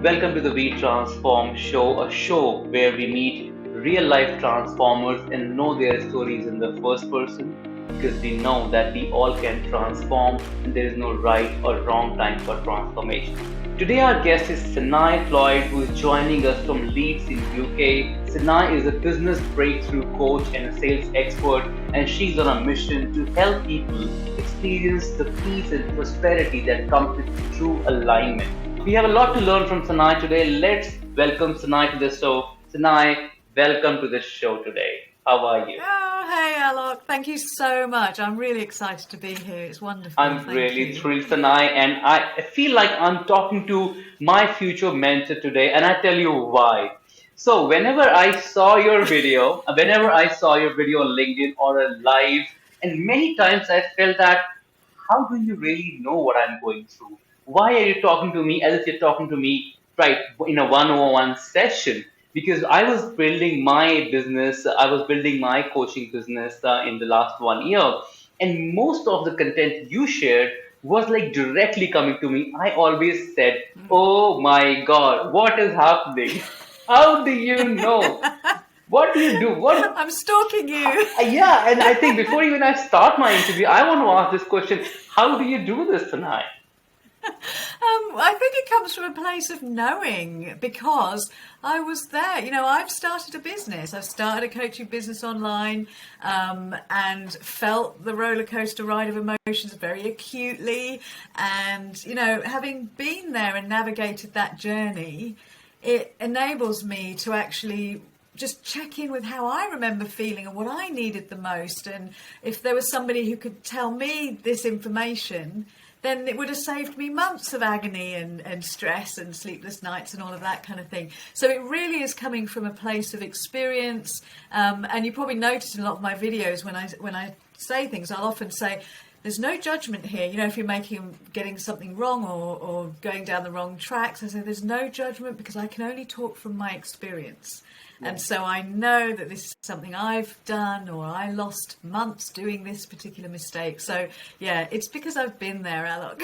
Welcome to the WeTransform show, a show where we meet real life transformers and know their stories in the first person because we know that we all can transform and there is no right or wrong time for transformation. Today our guest is Sanae Floyd, who is joining us from Leeds in UK. Sanae is a business breakthrough coach and a sales expert, and she's on a mission to help people experience the peace and prosperity that comes with true alignment. We have a lot to learn from Sanae today. Let's welcome Sanae to the show. Sanae, welcome to the show today. How are you? Oh, hey, Alok. Thank you so much. I'm really excited to be here. It's wonderful. I'm really thrilled, Sanae, and I feel like I'm talking to my future mentor today, and I tell you why. So, whenever I saw your video on LinkedIn or a live, and many times I felt that, how do you really know what I'm going through? Why are you talking to me as if you're talking to me right in a one-on-one session? Because I was building my business, I was building my coaching business in the last 1 year, and most of the content you shared was like directly coming to me. I always said, "Oh my God, what is happening? How do you know? What do you do? What?" I'm stalking you. Yeah, and I think before even I start my interview, I want to ask this question: how do you do this tonight? I think it comes from a place of knowing because I was there. I've started a business. I've started a coaching business online and felt the roller coaster ride of emotions very acutely. And, having been there and navigated that journey, it enables me to actually just check in with how I remember feeling and what I needed the most. And if there was somebody who could tell me this information, then it would have saved me months of agony and stress and sleepless nights and all of that kind of thing. So it really is coming from a place of experience. And you probably noticed in a lot of my videos when I say things, I'll often say, there's no judgment here. If you're getting something wrong or going down the wrong tracks, I say there's no judgment because I can only talk from my experience. And so I know that this is something I've done or I lost months doing this particular mistake. So, yeah, it's because I've been there, Alok.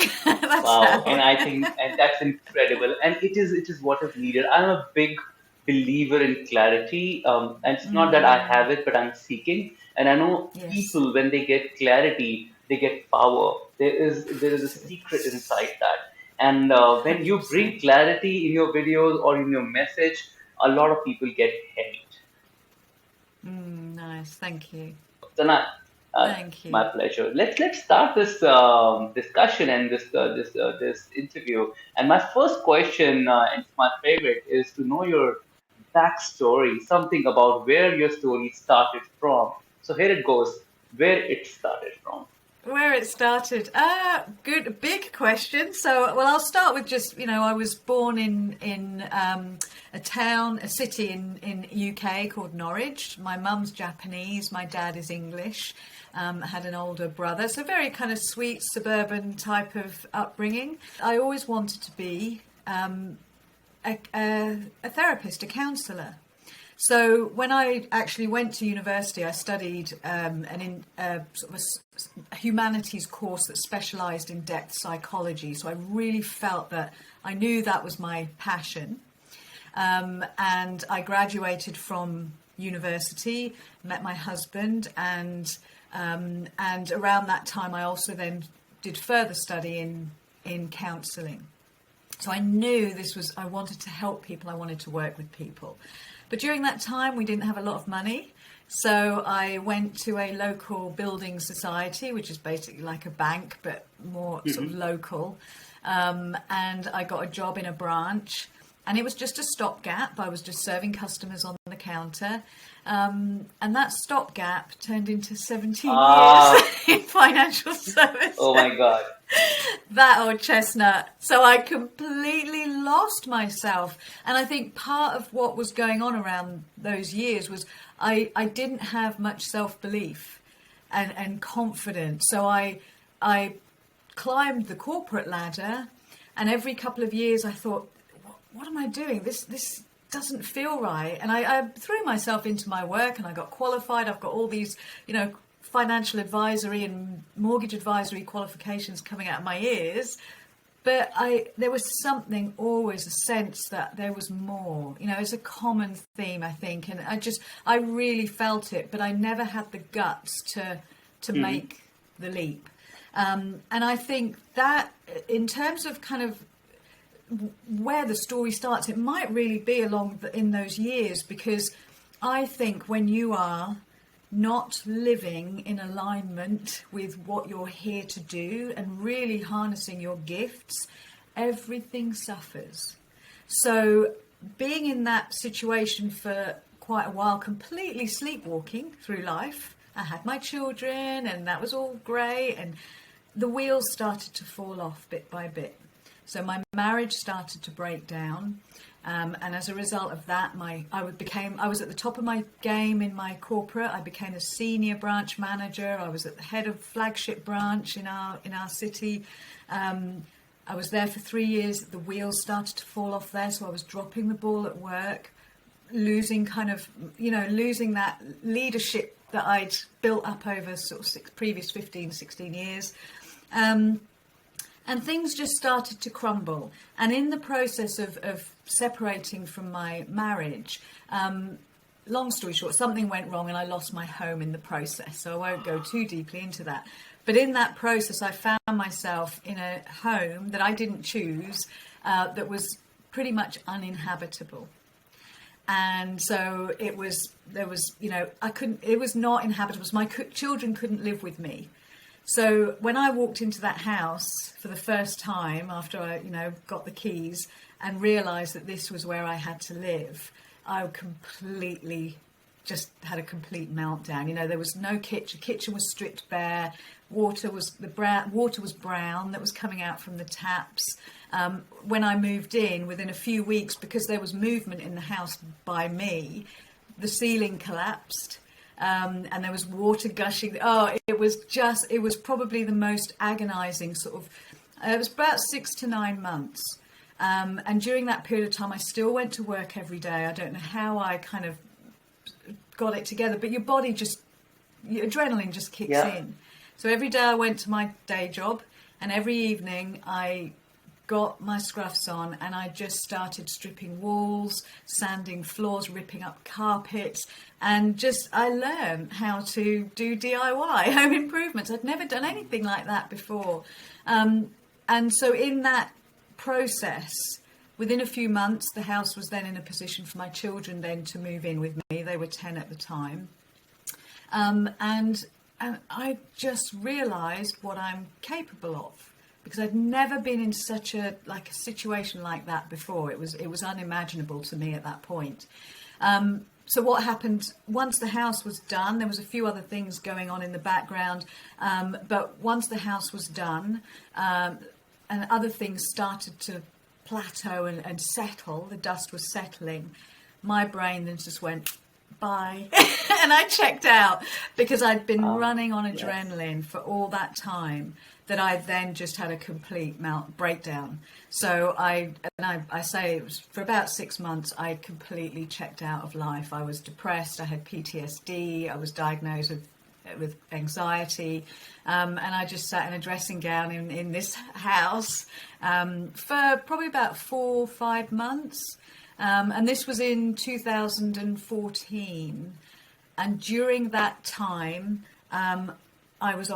Wow, and I think and that's incredible. And it is what is needed. I'm a big believer in clarity. And it's not that I have it, but I'm seeking. And I know people, when they get clarity, they get power. There is a secret inside that. And when you bring clarity in your videos or in your message, a lot of people get hate. Nice, thank you. Sana, Thank you. my pleasure. Let's start this discussion and this interview. And my first question, and it's my favorite, is to know your backstory, something about where your story started from. So here it goes, where it started from. Where it started? Good, big question. So, well, I'll start with just, I was born in a city in UK called Norwich. My mum's Japanese, my dad is English. Had an older brother, so very kind of sweet suburban type of upbringing. I always wanted to be a therapist, a counsellor. So when I actually went to university, I studied sort of a humanities course that specialised in depth psychology. So I really felt that I knew that was my passion. And I graduated from university, met my husband, and around that time I also then did further study in counselling. So I knew I wanted to help people, I wanted to work with people. But during that time, we didn't have a lot of money. So I went to a local building society, which is basically like a bank, but more sort of local. And I got a job in a branch. And it was just a stopgap. I was just serving customers on the counter. And that stopgap turned into 17 years in financial services. Oh my God. That old chestnut. So I completely lost myself. And I think part of what was going on around those years was I didn't have much self-belief and confidence. So I climbed the corporate ladder, and every couple of years I thought, what am I doing? This doesn't feel right. And I threw myself into my work and I got qualified. I've got all these, financial advisory and mortgage advisory qualifications coming out of my ears. But there was something, always a sense that there was more. You know, it's a common theme, I think, and I really felt it, but I never had the guts to make the leap. And I think that in terms of kind of where the story starts, it might really be in those years, because I think when you are not living in alignment with what you're here to do and really harnessing your gifts, everything suffers. So being in that situation for quite a while, completely sleepwalking through life, I had my children and that was all great, and the wheels started to fall off bit by bit. So my marriage started to break down. And as a result of that, I was at the top of my game in my corporate. I became a senior branch manager. I was at the head of flagship branch in our city. I was there for 3 years. The wheels started to fall off there, so I was dropping the ball at work, losing that leadership that I'd built up over sort of previous 15, 16 years. And things just started to crumble. And in the process of separating from my marriage, long story short, something went wrong and I lost my home in the process. So I won't go too deeply into that. But in that process, I found myself in a home that I didn't choose, that was pretty much uninhabitable. And so it was not inhabitable. My children couldn't live with me. So when I walked into that house for the first time after I, got the keys and realised that this was where I had to live, I completely just had a complete meltdown. There was no kitchen. Kitchen was stripped bare. Water was brown that was coming out from the taps. When I moved in, within a few weeks, because there was movement in the house by me, the ceiling collapsed. And there was water gushing. It was probably the most agonizing it was about 6 to 9 months. And during that period of time, I still went to work every day. I don't know how I kind of got it together, but your adrenaline just kicks in. So every day I went to my day job, and every evening I got my scruffs on and I just started stripping walls, sanding floors, ripping up carpets, and I learned how to do DIY home improvements. I'd never done anything like that before. And so in that process, within a few months, the house was then in a position for my children then to move in with me. They were 10 at the time. And I just realised what I'm capable of, because I'd never been in such a situation like that before. It was unimaginable to me at that point. So what happened once the house was done, there was a few other things going on in the background, but once the house was done, and other things started to plateau and settle, the dust was settling, my brain then just went, bye. And I checked out, because I'd been running on adrenaline for all that time, that I then just had a complete breakdown. So I say it was for about 6 months, I completely checked out of life. I was depressed, I had PTSD, I was diagnosed with anxiety, and I just sat in a dressing gown in this house for probably about 4 or 5 months. And this was in 2014. And during that time, I was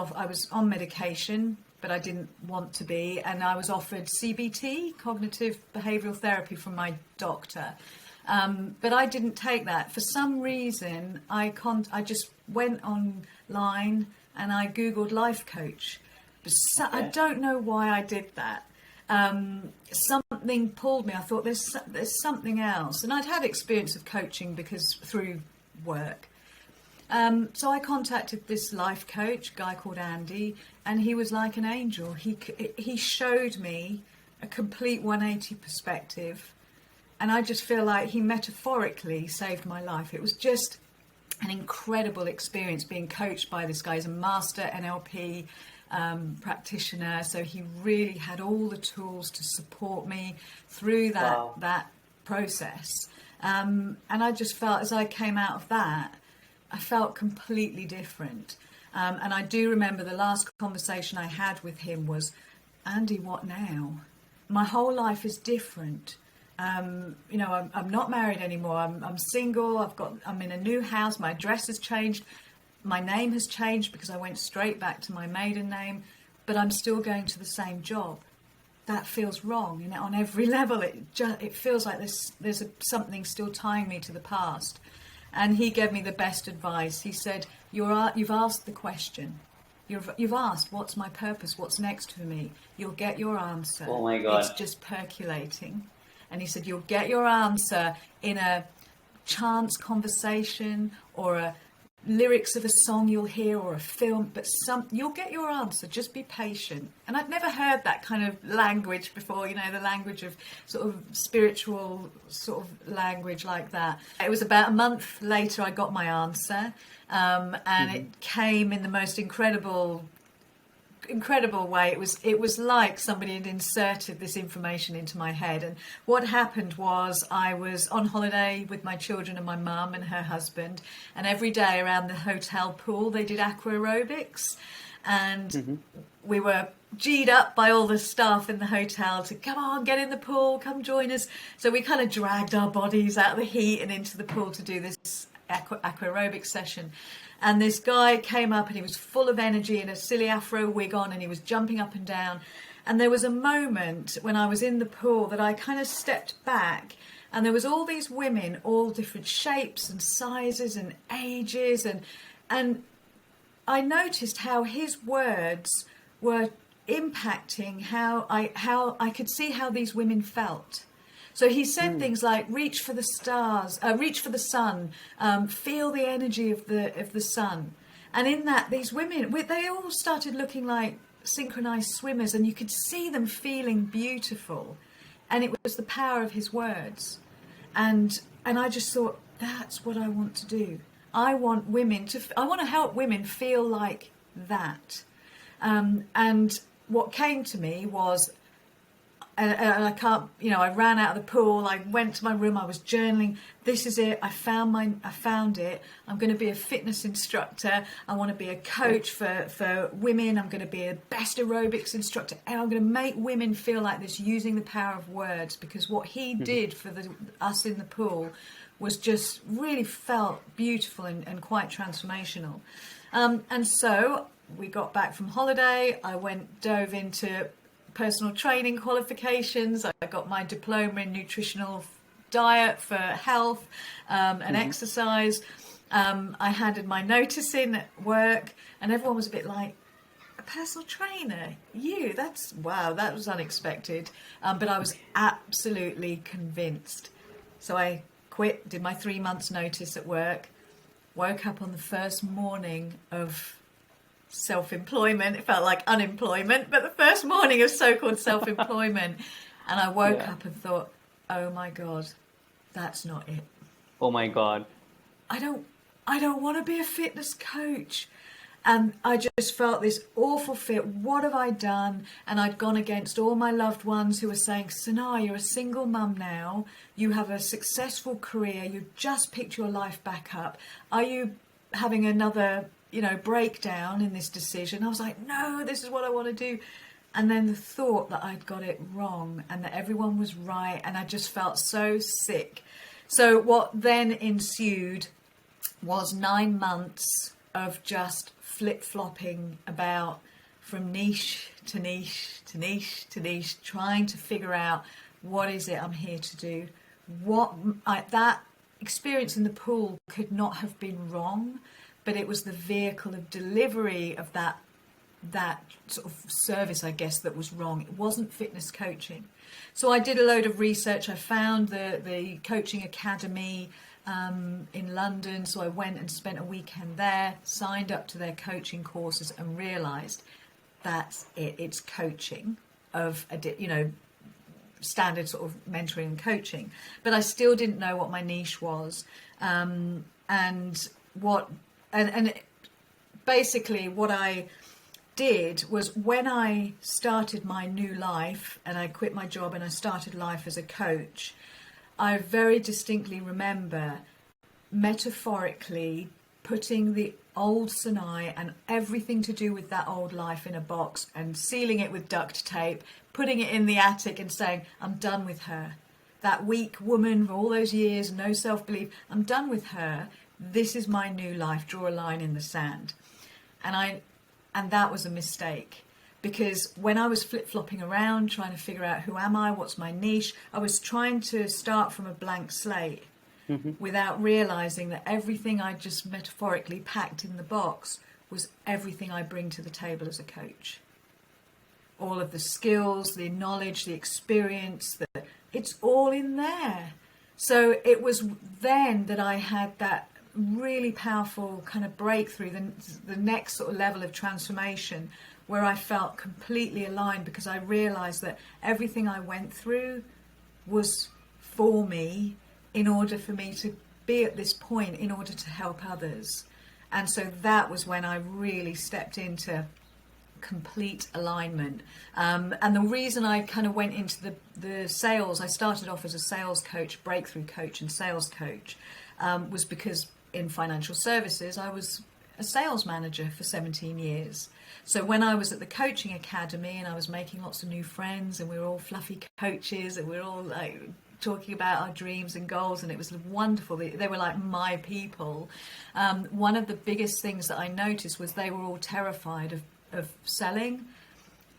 on medication, but I didn't want to be, and I was offered CBT, cognitive behavioural therapy, from my doctor. But I didn't take that. For some reason, I just went online and I Googled life coach. I don't know why I did that. Something pulled me. I thought there's something else, and I'd had experience of coaching through work. So I contacted this life coach, a guy called Andy, and he was like an angel. He showed me a complete 180 perspective, and I just feel like he metaphorically saved my life. It was just an incredible experience being coached by this guy. He's a master NLP practitioner, so he really had all the tools to support me through that process. And I just felt, as I came out of that, I felt completely different. And I do remember the last conversation I had with him was, Andy, what now? my whole life is different. You know, I'm not married anymore. I'm single. I'm in a new house. My address has changed. My name has changed because I went straight back to my maiden name, but I'm still going to the same job. That feels wrong, you know, on every level. It feels like there's something still tying me to the past. And he gave me the best advice. He said, "You've asked the question. You've asked, what's my purpose? What's next for me? You'll get your answer. Oh my God. It's just percolating." And he said, "You'll get your answer in a chance conversation or a lyrics of a song you'll hear or a film, but you'll get your answer. Just be patient." And I'd never heard that kind of language before, you know, the language of sort of spiritual sort of language like that. It was about a month later I got my answer, and it came in the most incredible way. It was like somebody had inserted this information into my head. And what happened was I was on holiday with my children and my mum and her husband, and every day around the hotel pool they did aqua aerobics, and we were G'd up by all the staff in the hotel to come on, get in the pool, come join us. So we kind of dragged our bodies out of the heat and into the pool to do this aqua aerobics session. And this guy came up and he was full of energy and a silly afro wig on, and he was jumping up and down. And there was a moment when I was in the pool that I kind of stepped back, and there was all these women, all different shapes and sizes and ages, and I noticed how his words were impacting how I could see how these women felt. So he said things like, reach for the stars, reach for the sun, feel the energy of the sun. And in that, these women, they all started looking like synchronized swimmers, and you could see them feeling beautiful. And it was the power of his words. And I just thought, that's what I want to do. I want to help women feel like that. And what came to me was, and I can't, you know, I ran out of the pool, I went to my room, I was journaling. This is it. I found it. I'm going to be a fitness instructor. I want to be a coach for women. I'm going to be a best aerobics instructor, and I'm going to make women feel like this using the power of words, because what he did for us in the pool was just really felt beautiful and quite transformational. And so we got back from holiday. I dove into personal training qualifications. I got my diploma in nutritional diet for health and exercise. I handed my notice in at work, and everyone was a bit like, "A personal trainer? Wow, that was unexpected." But I was absolutely convinced. So I quit, did my 3 months notice at work, woke up on the first morning of self-employment. It felt like unemployment, but the first morning of so-called self-employment. And I woke up and thought, oh my God, that's not it. Oh my God. I don't want to be a fitness coach. And I just felt this awful fear. What have I done? And I'd gone against all my loved ones who were saying, "Sanae, you're a single mum now. You have a successful career. You just picked your life back up. Are you having another, breakdown in this decision?" I was like, no, this is what I want to do. And then the thought that I'd got it wrong and that everyone was right. And I just felt so sick. So what then ensued was 9 months of just flip-flopping about from niche to niche to niche to niche, trying to figure out what is it I'm here to do. That experience in the pool could not have been wrong, but it was the vehicle of delivery of that sort of service, I guess, that was wrong. It wasn't fitness coaching. So I did a load of research. I found the coaching academy in London. So I went and spent a weekend there, signed up to their coaching courses, and realised that's it. It's coaching of, standard sort of mentoring and coaching. But I still didn't know what my niche was. And basically what I did was, when I started my new life and I quit my job and I started life as a coach, I very distinctly remember metaphorically putting the old Sanae and everything to do with that old life in a box and sealing it with duct tape, putting it in the attic and saying, I'm done with her. That weak woman for all those years, no self-belief, I'm done with her. This is my new life. Draw a line in the sand. And that was a mistake, because when I was flip-flopping around trying to figure out who am I, what's my niche, I was trying to start from a blank slate without realizing that everything I just metaphorically packed in the box was everything I bring to the table as a coach. All of the skills, the knowledge, the experience, it's all in there. So it was then that I had that really powerful kind of breakthrough, the next sort of level of transformation, where I felt completely aligned, because I realized that everything I went through was for me, in order for me to be at this point, in order to help others. And so that was when I really stepped into complete alignment. And the reason I kind of went into the sales, I started off as a sales coach, breakthrough coach and sales coach, was because in financial services I was a sales manager for 17 years. So when I was at the coaching academy and I was making lots of new friends, and we were all fluffy coaches, and we were all like talking about our dreams and goals, and it was wonderful. They were like my people. One of the biggest things that I noticed was they were all terrified of selling,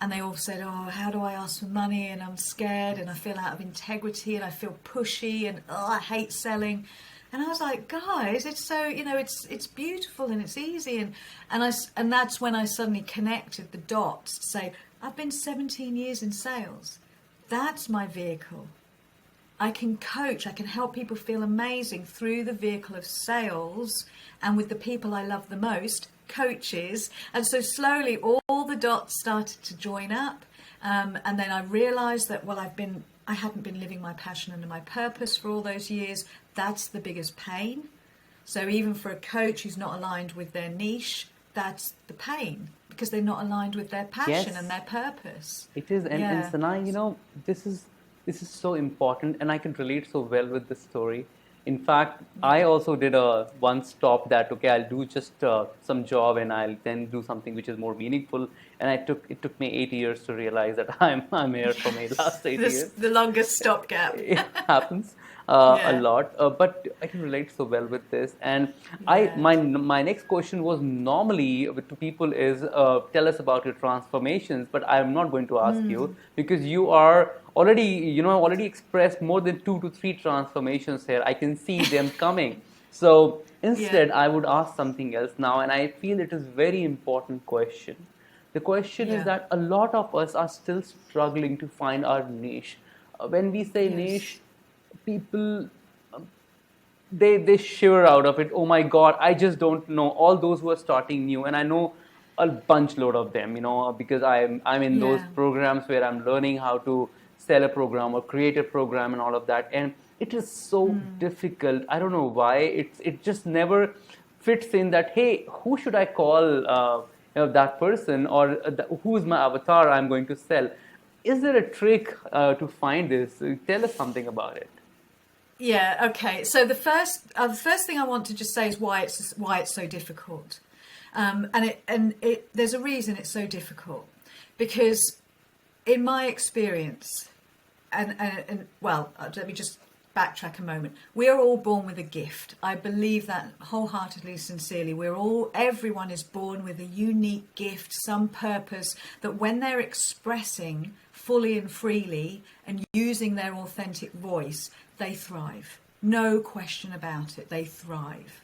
and they all said, oh, how do I ask for money, and I'm scared, and I feel out of integrity, and I feel pushy, and I hate selling. And I was like, guys, it's so, it's beautiful and it's easy, and that's when I suddenly connected the dots to say, I've been 17 years in sales. That's my vehicle. I can coach, I can help people feel amazing through the vehicle of sales, and with the people I love the most, coaches. And so slowly all the dots started to join up, and then I realized that, well, I hadn't been living my passion and my purpose for all those years. That's the biggest pain. So even for a coach who's not aligned with their niche, that's the pain, because they're not aligned with their passion and their purpose. It is. And Sanae, this is so important, and I can relate so well with this story. In fact, I also did one stop that, okay, I'll do just some job and I'll then do something which is more meaningful. And it took me 8 years to realize that I'm here for my last 8 years. The longest stopgap. It happens a lot, but I can relate so well with this. And my next question was normally to people is tell us about your transformations, but I'm not going to ask you, because you are already expressed more than 2 to 3 transformations here. I can see them coming. So instead, I would ask something else now, and I feel it is very important question. The question is that a lot of us are still struggling to find our niche. When we say niche, people they shiver out of it. Oh my God, I just don't know. All those who are starting new, and I know a bunch load of them, because I'm in those programs where I'm learning how to sell a program or create a program and all of that, and it is so difficult. I don't know why it just never fits in that, hey, who should I call that person, or who's my avatar I'm going to sell. Is there a trick to find this? Tell us something about it. Yeah, okay. So the first thing I want to just say is why it's so difficult. There's a reason it's so difficult, because in my experience, let me just backtrack a moment. We are all born with a gift. I believe that wholeheartedly, sincerely. Everyone is born with a unique gift, some purpose, that when they're expressing fully and freely and using their authentic voice, they thrive. No question about it, they thrive.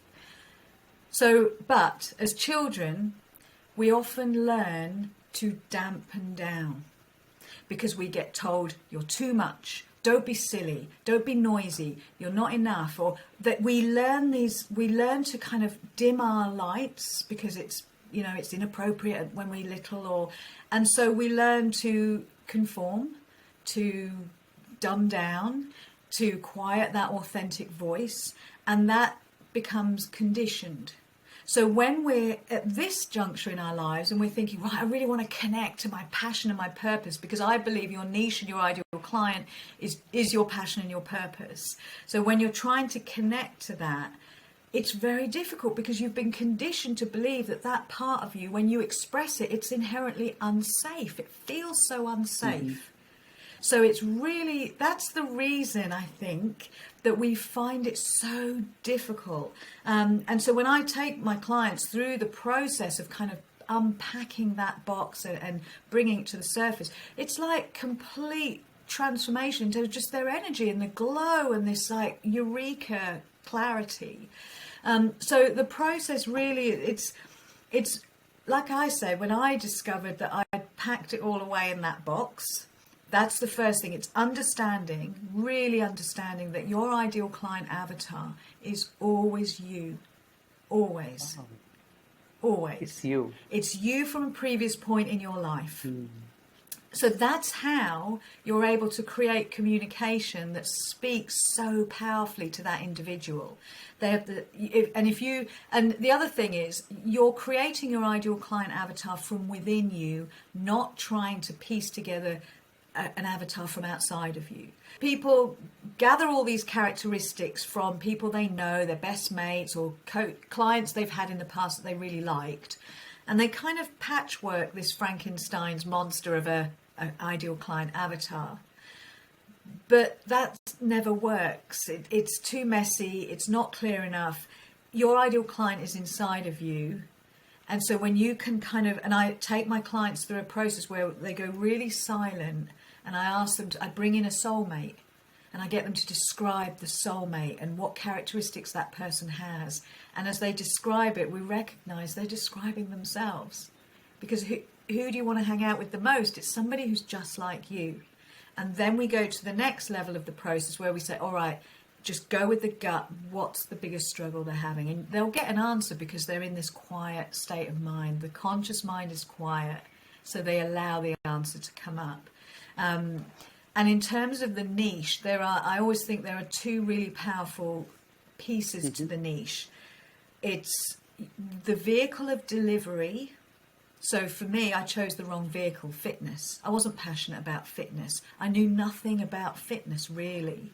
So, but as children, we often learn to dampen down, because we get told, you're too much, don't be silly, don't be noisy, you're not enough, or that we learn to kind of dim our lights because it's inappropriate when we're little, and so we learn to conform, to dumb down, to quiet that authentic voice, and that becomes conditioned. So when we're at this juncture in our lives and we're thinking, right, I really want to connect to my passion and my purpose, because I believe your niche and your ideal client is your passion and your purpose. So when you're trying to connect to that, it's very difficult, because you've been conditioned to believe that part of you, when you express it, it's inherently unsafe. It feels so unsafe. So it's really, that's the reason I think that we find it so difficult. And so when I take my clients through the process of kind of unpacking that box and bringing it to the surface, it's like complete transformation into just their energy and the glow and this like eureka clarity. So the process really, it's like I said, when I discovered that I packed it all away in that box, that's the first thing. It's really understanding that your ideal client avatar is always you. Always. Wow. Always. It's you. It's you from a previous point in your life. So that's how you're able to create communication that speaks so powerfully to that individual. They have and the other thing is you're creating your ideal client avatar from within you, not trying to piece together an avatar from outside of you. People gather all these characteristics from people they know, their best mates or clients they've had in the past that they really liked. And they kind of patchwork this Frankenstein's monster of an ideal client avatar. But that never works. It's too messy. It's not clear enough. Your ideal client is inside of you. And so when you can and I take my clients through a process where they go really silent and I ask them I bring in a soulmate and I get them to describe the soulmate and what characteristics that person has. And as they describe it, we recognize they're describing themselves. Because who do you want to hang out with the most? It's somebody who's just like you. And then we go to the next level of the process where we say, all right, just go with the gut. What's the biggest struggle they're having? And they'll get an answer because they're in this quiet state of mind. The conscious mind is quiet, so they allow the answer to come up. And in terms of the niche, I always think there are two really powerful pieces to the niche. It's the vehicle of delivery. So for me, I chose the wrong vehicle, fitness. I wasn't passionate about fitness. I knew nothing about fitness, really.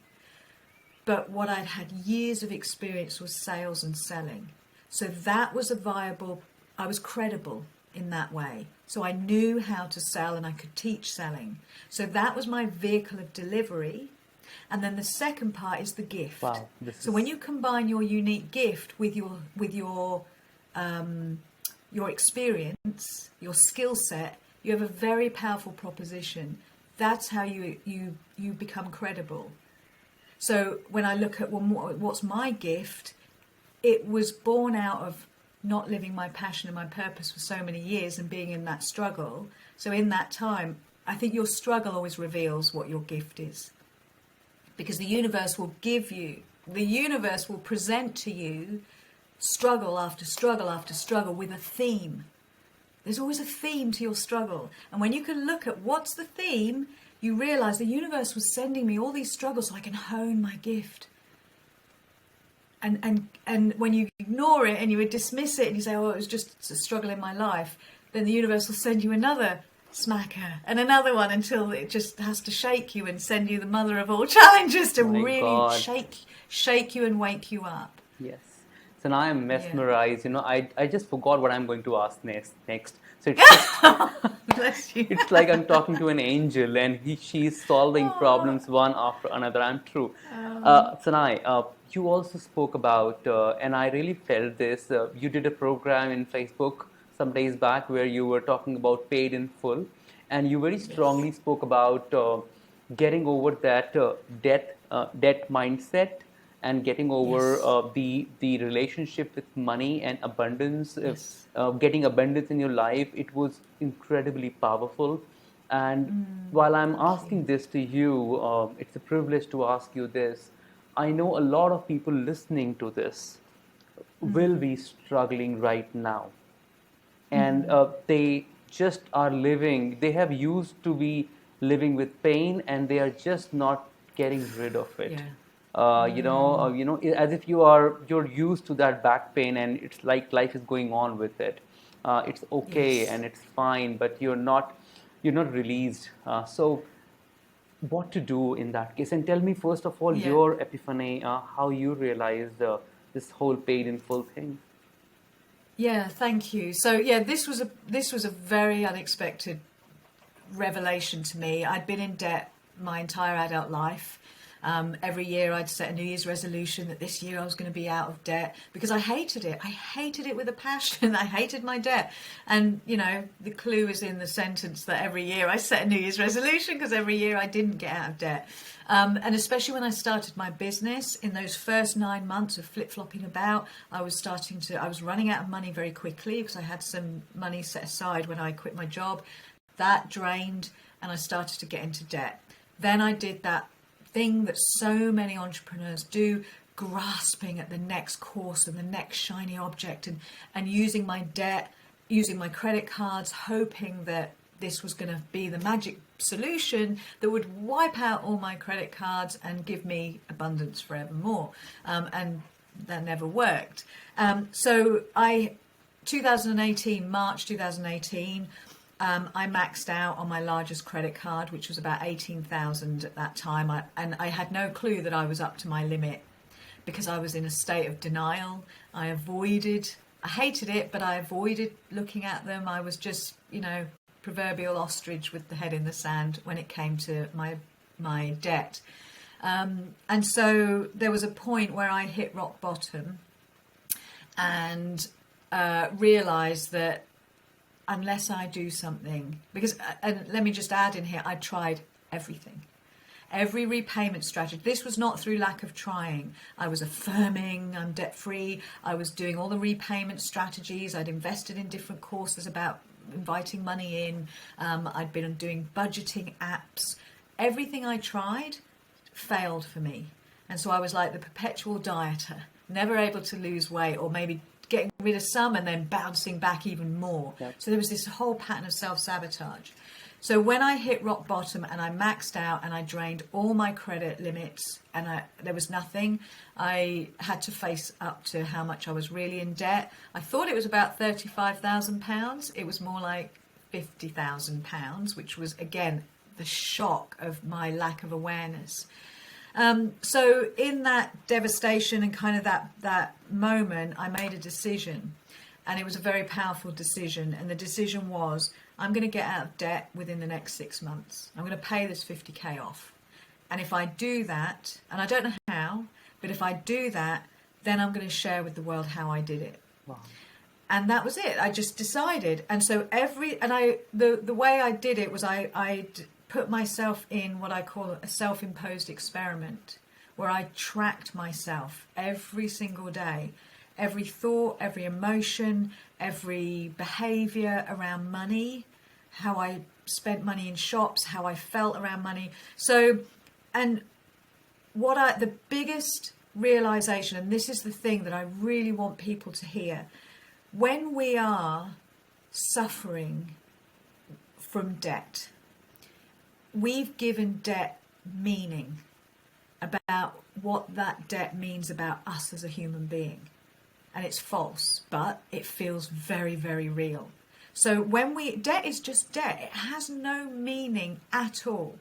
But what I'd had years of experience was sales and selling. So that was I was credible in that way. So I knew how to sell and I could teach selling. So that was my vehicle of delivery. And then the second part is the gift. Wow, when you combine your unique gift with your experience, your skill set, you have a very powerful proposition. That's how you become credible. So when I look at what's my gift, it was born out of not living my passion and my purpose for so many years and being in that struggle. So in that time, I think your struggle always reveals what your gift is. Because the universe will present to you struggle after struggle after struggle with a theme. There's always a theme to your struggle. And when you can look at what's the theme, you realize the universe was sending me all these struggles so I can hone my gift. And when you ignore it and you would dismiss it and you say, oh, it was just a struggle in my life, then the universe will send you another smacker and another one until it just has to shake you and send you the mother of all challenges to shake you and wake you up. Yes. So now I'm mesmerized. I just forgot what I'm going to ask next. So Bless you. It's like I'm talking to an angel and she's solving problems one after another. I'm true. Sanae, you also spoke about, and I really felt this, you did a program in Facebook some days back where you were talking about paid in full, and you very strongly spoke about getting over that debt mindset and getting over the relationship with money and abundance, getting abundance in your life. It was incredibly powerful. And while I'm asking this to you, it's a privilege to ask you this. I know a lot of people listening to this will be struggling right now. And they just are living, they have used to be living with pain and they are just not getting rid of it. As if you're used to that back pain and it's like life is going on with it. It's okay and it's fine, but you're not released. So what to do in that case? And tell me first of all your epiphany, how you realized this whole paid in full thing. Yeah, thank you. So this was a very unexpected revelation to me. I'd been in debt my entire adult life. Every year I'd set a New Year's resolution that this year I was going to be out of debt, because I hated it. I hated it with a passion. I hated my debt. And, you know, the clue is in the sentence that every year I set a New Year's resolution, because every year I didn't get out of debt. And especially when I started my business, in those first 9 months of flip-flopping about, I was running out of money very quickly, because I had some money set aside when I quit my job. That drained, and I started to get into debt. Then I did that thing that so many entrepreneurs do, grasping at the next course and the next shiny object, and using my debt, using my credit cards, hoping that this was going to be the magic solution that would wipe out all my credit cards and give me abundance forevermore. And that never worked. So March 2018, I maxed out on my largest credit card, which was about 18,000 at that time. And I had no clue that I was up to my limit, because I was in a state of denial. I hated it, but I avoided looking at them. I was just, you know, proverbial ostrich with the head in the sand when it came to my debt. And so there was a point where I hit rock bottom and realized that unless I do something, because, and let me just add in here, I tried everything. Every repayment strategy. This was not through lack of trying. I was affirming I'm debt free. I was doing all the repayment strategies. I'd invested in different courses about inviting money in. I'd been doing budgeting apps. Everything I tried failed for me. And so I was like the perpetual dieter, never able to lose weight, or maybe getting rid of some and then bouncing back even more. Yep. So there was this whole pattern of self-sabotage. So when I hit rock bottom and I maxed out and I drained all my credit limits and there was nothing, I had to face up to how much I was really in debt. I thought it was about £35,000. It was more like £50,000, which was, again, the shock of my lack of awareness. So in that devastation and kind of that moment, I made a decision, and it was a very powerful decision. And the decision was, I'm going to get out of debt within the next 6 months. I'm going to pay this 50K off. And if I do that, and I don't know how, but if I do that, then I'm going to share with the world how I did it. Wow. And that was it. I just decided. And so the way I did it was I put myself in what I call a self-imposed experiment, where I tracked myself every single day, every thought, every emotion, every behavior around money, how I spent money in shops, how I felt around money. So, and the biggest realization, and this is the thing that I really want people to hear, when we are suffering from debt, we've given debt meaning about what that debt means about us as a human being. And it's false, but it feels very, very real. So debt is just debt. It has no meaning at all.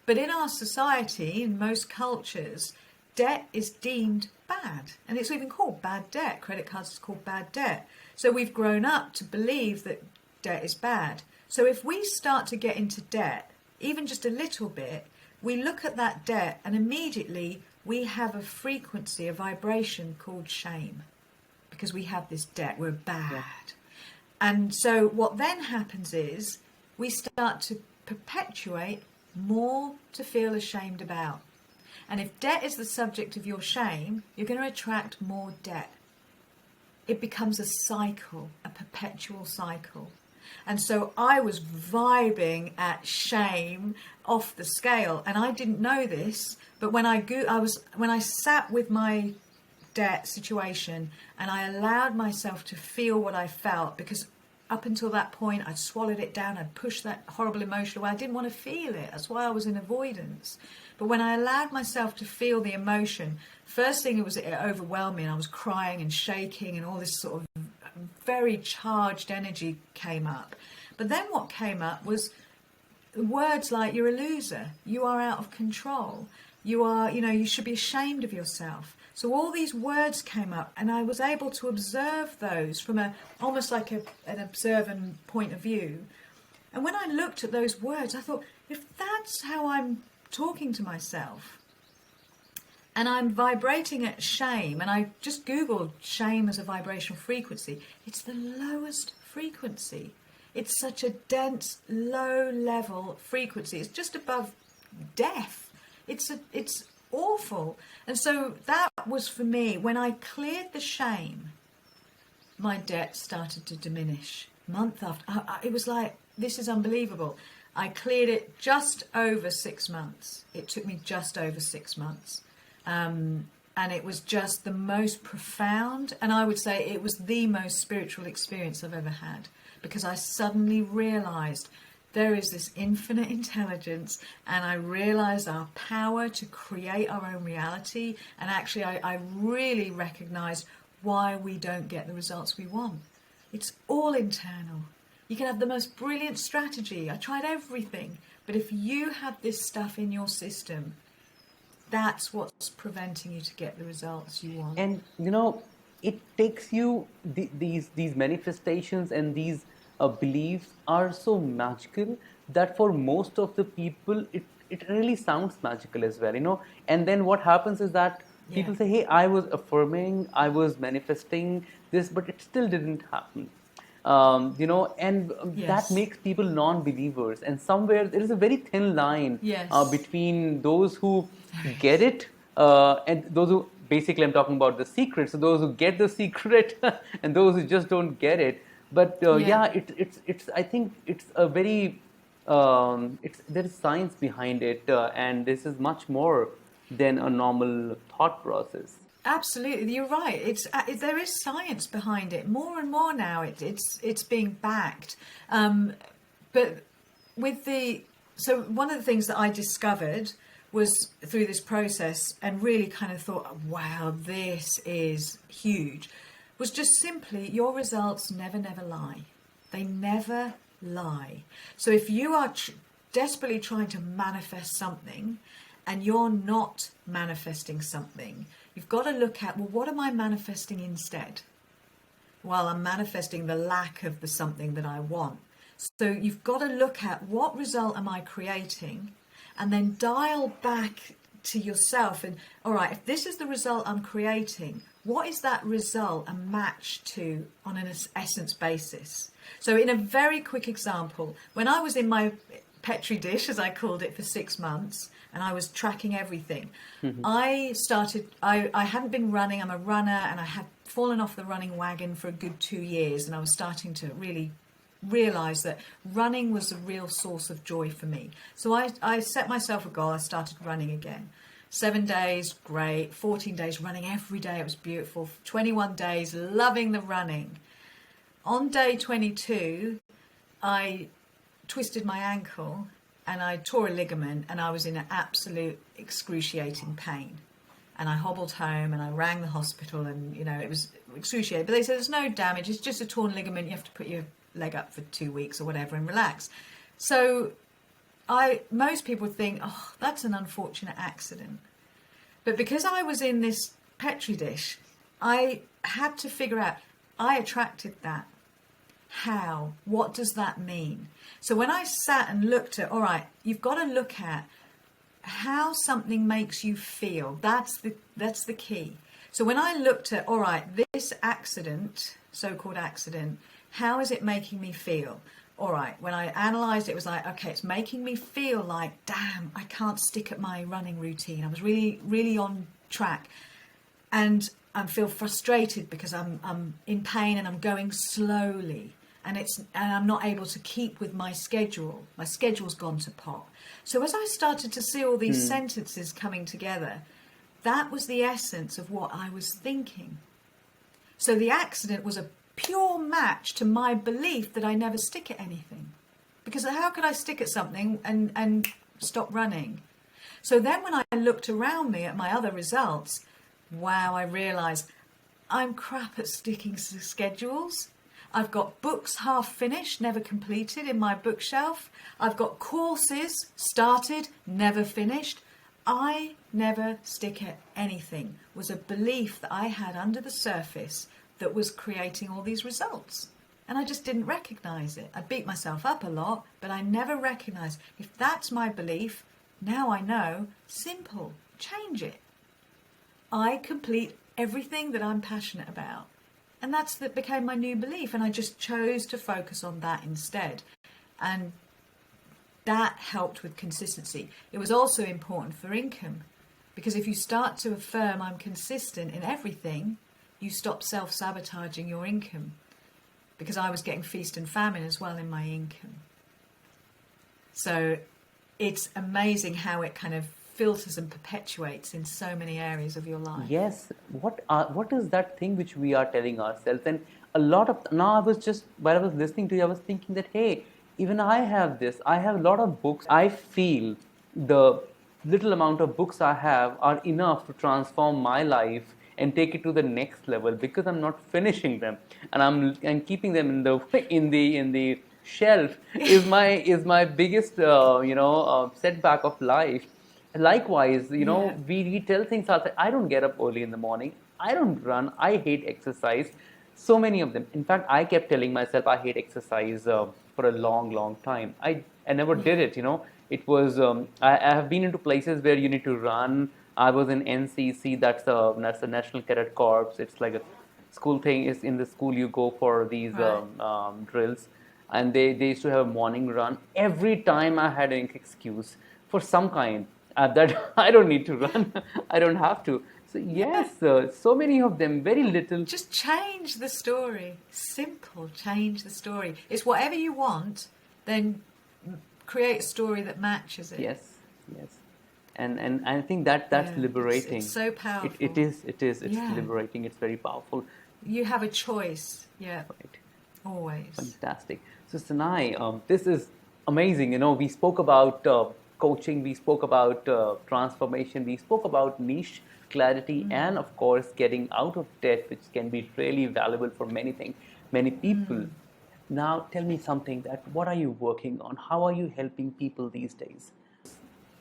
But in our society, in most cultures, debt is deemed bad. And it's even called bad debt. Credit cards is called bad debt. So we've grown up to believe that debt is bad. So if we start to get into debt, even just a little bit, we look at that debt and immediately we have a frequency, a vibration called shame, because we have this debt, we're bad. Yeah. And so what then happens is we start to perpetuate more to feel ashamed about. And if debt is the subject of your shame, you're going to attract more debt. It becomes a cycle, a perpetual cycle. And so I was vibing at shame off the scale, and I didn't know this, but when I sat with my debt situation and I allowed myself to feel what I felt, because up until that point I'd swallowed it down, I'd pushed that horrible emotion away, I didn't want to feel it, that's why I was in avoidance. But when I allowed myself to feel the emotion, first thing it overwhelmed me, and I was crying and shaking and all this sort of very charged energy came up. But then what came up was words like, you're a loser, you are out of control, you should be ashamed of yourself. So all these words came up, and I was able to observe those from almost like an observant point of view. And when I looked at those words, I thought, if that's how I'm talking to myself and I'm vibrating at shame, and I just Googled shame as a vibrational frequency. It's the lowest frequency. It's such a dense, low-level frequency. It's just above death. It's awful. And so that was for me. When I cleared the shame, my debt started to diminish month after. It was like, this is unbelievable. I cleared it just over 6 months. It took me just over 6 months. And it was just the most profound, and I would say it was the most spiritual experience I've ever had, because I suddenly realized there is this infinite intelligence, and I realized our power to create our own reality. And actually I really recognized why we don't get the results we want. It's all internal. You can have the most brilliant strategy. I tried everything, but if you have this stuff in your system, that's what's preventing you to get the results you want. And it takes you these manifestations, and these beliefs are so magical that for most of the people it really sounds magical as well. And then what happens is that people say, hey, I was affirming, I was manifesting this, but it still didn't happen. That makes people non-believers, and somewhere there is a very thin line between those who get it and those who, basically I'm talking about the secret, so those who get the secret and those who just don't get it. But it's I think it's a very there is science behind it, and this is much more than a normal thought process. Absolutely, you're right. There is science behind it. More and more now, it's being backed. But so one of the things that I discovered was through this process, and really kind of thought, wow, this is huge, was just simply your results never lie. They never lie. So if you are desperately trying to manifest something and you're not manifesting something, you've got to look at, well, what am I manifesting instead? Well, I'm manifesting the lack of the something that I want. So you've got to look at, what result am I creating? And then dial back to yourself and, all right, if this is the result I'm creating, what is that result a match to on an essence basis? So in a very quick example, when I was in my Petri dish, as I called it, for 6 months, and I was tracking everything, I hadn't been running. I'm a runner, and I had fallen off the running wagon for a good 2 years, and I was starting to really realize that running was a real source of joy for me. So I set myself a goal. I started running again. 7 days, great. 14 days running every day. It was beautiful. 21 days, loving the running. On day 22, I twisted my ankle and I tore a ligament, and I was in an absolute excruciating pain. And I hobbled home and I rang the hospital, and it was excruciating. But they said there's no damage. It's just a torn ligament. You have to put your leg up for 2 weeks or whatever and relax. So most people think, oh, that's an unfortunate accident. But because I was in this Petri dish, I had to figure out, I attracted that. How? What does that mean? So when I sat and looked at, all right, you've got to look at how something makes you feel. That's the key. So when I looked at, all right, this accident, so-called accident, how is it making me feel? All right, when I analysed it, it was like, okay, it's making me feel like, damn, I can't stick at my running routine. I was really, really on track. And I feel frustrated because I'm in pain and I'm going slowly. And I'm not able to keep with my schedule. My schedule's gone to pot. So as I started to see all these sentences coming together, that was the essence of what I was thinking. So the accident was a pure match to my belief that I never stick at anything. Because how could I stick at something and stop running? So then when I looked around me at my other results, wow, I realised I'm crap at sticking to schedules. I've got books half finished, never completed in my bookshelf. I've got courses started, never finished. I never stick at anything was a belief that I had under the surface that was creating all these results. And I just didn't recognise it. I beat myself up a lot, but I never recognised, if that's my belief, now I know, simple, change it. I complete everything that I'm passionate about. And that became my new belief. And I just chose to focus on that instead. And that helped with consistency. It was also important for income, because if you start to affirm I'm consistent in everything, you stop self-sabotaging your income, because I was getting feast and famine as well in my income. So it's amazing how it kind of filters and perpetuates in so many areas of your life. Yes. What is that thing which we are telling ourselves? And a lot of, now I was just, while I was listening to you, I was thinking that, hey, even I have this. I have a lot of books. I feel the little amount of books I have are enough to transform my life and take it to the next level, because I'm not finishing them, and I'm keeping them in the shelf is my biggest setback of life. Likewise, we tell things outside. I don't get up early in the morning. I don't run. I hate exercise. So many of them. In fact, I kept telling myself I hate exercise for a long, long time. I never did it. It was I have been into places where you need to run. I was in NCC. That's the National Cadet Corps. It's like a school thing. Is in the school you go for these drills, and they used to have a morning run. Every time I had an excuse for some kind that I don't need to run. I don't have to. So yes, so many of them, very little. Just change the story. Simple, change the story. It's whatever you want, then create a story that matches it. Yes. And I think that's liberating. It's so powerful. It is. It's liberating. It's very powerful. You have a choice. Yeah. Right. Always. Fantastic. So Sanae, this is amazing. We spoke about coaching, we spoke about transformation, we spoke about niche clarity, and of course getting out of debt, which can be really valuable for many people. Now tell me something, that what are you working on? How are you helping people these days?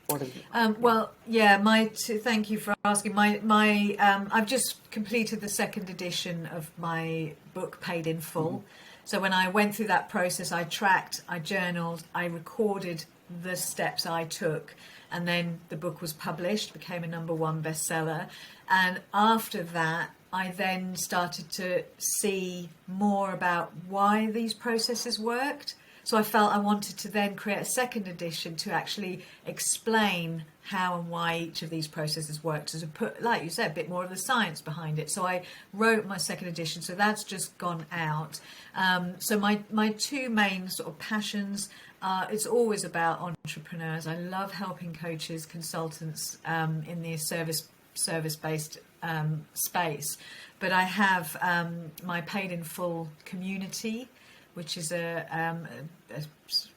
What is it? Thank you for asking. I've just completed the second edition of my book, Paid in Full. So when I went through that process, I tracked, I journaled, I recorded the steps I took, and then the book was published, became a #1 bestseller. And after that, I then started to see more about why these processes worked. So I felt I wanted to then create a second edition to actually explain how and why each of these processes worked, to put, like you said, a bit more of the science behind it. So I wrote my second edition, so that's just gone out. So my two main sort of passions, it's always about entrepreneurs. I love helping coaches, consultants in the service-based space. But I have my Paid in Full community, which is a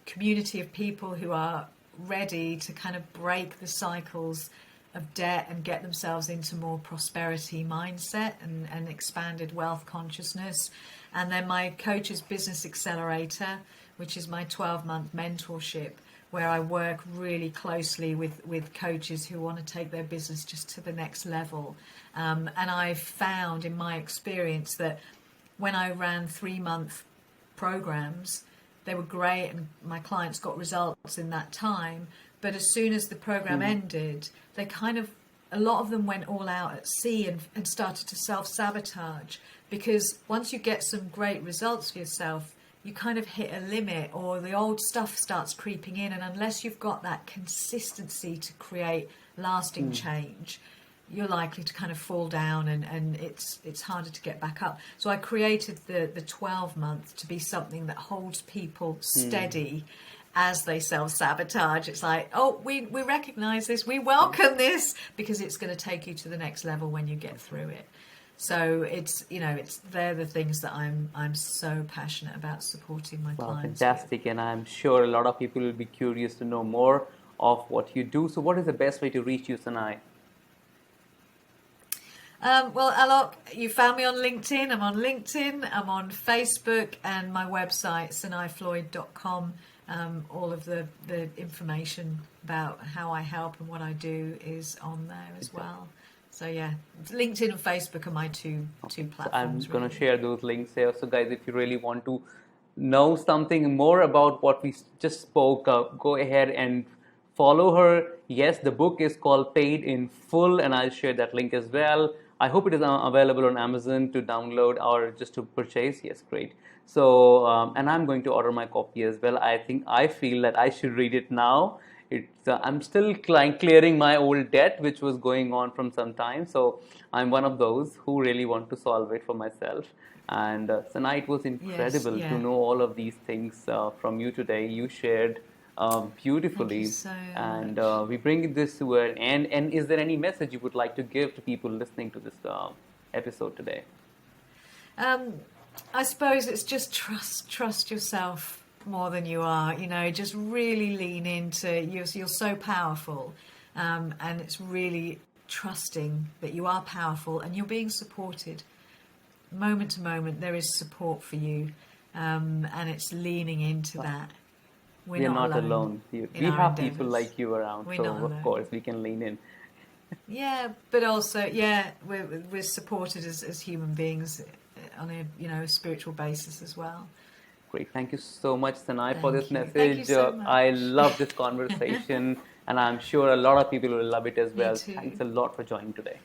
community of people who are ready to kind of break the cycles of debt and get themselves into more prosperity mindset and expanded wealth consciousness. And then my Coach's Business Accelerator, which is my 12-month mentorship, where I work really closely with coaches who want to take their business just to the next level. And I've found in my experience that when I ran 3-month programs, they were great and my clients got results in that time, but as soon as the program ended, they a lot of them went all out at sea and started to self-sabotage, because once you get some great results for yourself, you kind of hit a limit, or the old stuff starts creeping in, and unless you've got that consistency to create lasting change, you're likely to kind of fall down, and it's harder to get back up. So I created the 12-month to be something that holds people steady as they self-sabotage. It's like, oh, we recognize this, we welcome this, because it's going to take you to the next level when you get through it. So they're the things that I'm so passionate about supporting my clients. Fantastic, with. And I'm sure a lot of people will be curious to know more of what you do. So what is the best way to reach you, Sanae? Well, Alok, you found me on LinkedIn. I'm on LinkedIn, I'm on Facebook, and my website, sanaefloyd.com. All of the information about how I help and what I do is on there as well. So yeah, LinkedIn and Facebook are my two platforms. So I'm going to share those links here. So guys, if you really want to know something more about what we just spoke, go ahead and follow her. Yes, the book is called Paid in Full, and I'll share that link as well. I hope it is available on Amazon to download or just to purchase. Yes, great. So, and I'm going to order my copy as well. I feel that I should read it now. I'm still clearing my old debt, which was going on from some time. So I'm one of those who really want to solve it for myself. And Sanae, it was incredible to know all of these things from you today. You shared beautifully. Thank you so and much. we bring this to an end. And is there any message you would like to give to people listening to this episode today? I suppose it's just trust yourself more than you are. Just really lean into you're so powerful, and it's really trusting that you are powerful and you're being supported moment to moment. There is support for you, and it's leaning into that. We're not alone. We have people like you around, so of course we can lean in. Yeah, but also, we're supported as human beings on a spiritual basis as well. Great. Thank you so much, Sanae, for this message. Thank you so much. I love this conversation, and I'm sure a lot of people will love it as well. Thanks a lot for joining today.